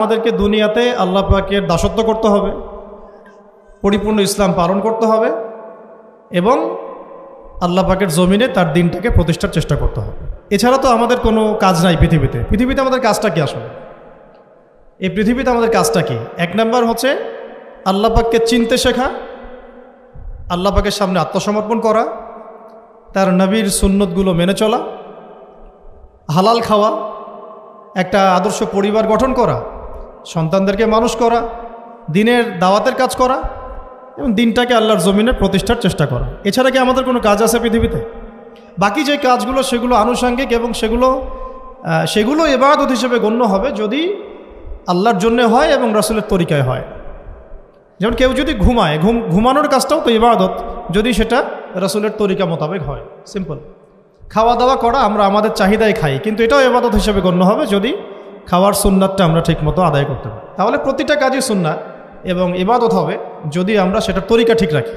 আমাদেরকে দুনিয়াতে আল্লাহ পাকের দাসত্ব করতে হবে, পরিপূর্ণ ইসলাম পালন করতে হবে এবং আল্লাহ পাকের জমিনে তার দিনটাকে প্রতিষ্ঠার চেষ্টা করতে হবে। এছাড়া তো আমাদের কোনো কাজ নাই পৃথিবীতে আমাদের কাজটা কি আসলে? এই পৃথিবীতে আমাদের কাজটা কি? এক নাম্বার হচ্ছে আল্লাহ পাককে চিনতে শেখা, আল্লাহ পাকের সামনে আত্মসমর্পণ করা, তার নবীর সুন্নতগুলো মেনে চলা, হালাল খাওয়া, একটা আদর্শ পরিবার গঠন করা, সন্তানদেরকে মানুষ করা, দিনের দাওয়াতের কাজ করা এবং দিনটাকে আল্লাহর জমিনে প্রতিষ্ঠার চেষ্টা করা। এছাড়া কি আমাদের কোনো কাজ আছে পৃথিবীতে? বাকি যে কাজগুলো সেগুলো আনুষঙ্গিক এবং সেগুলো ইবাদত হিসেবে গণ্য হবে যদি আল্লাহর জন্যে হয় এবং রাসূলের তরিকায় হয়। যেমন কেউ যদি ঘুমায়, ঘুমানোর কাজটাও তো ইবাদত যদি সেটা রাসূলের তরিকা মোতাবেক হয়। সিম্পল। খাওয়া দাওয়া করা আমরা আমাদের চাহিদায় খাই, কিন্তু এটাও ইবাদত হিসেবে গণ্য হবে যদি খাওয়ার সুন্নাতটা আমরা ঠিকমতো আদায় করতে পারি। তাহলে প্রতিটা কাজই সুন্নাত এবং ইবাদত হবে যদি আমরা সেটার তরিকা ঠিক রাখি।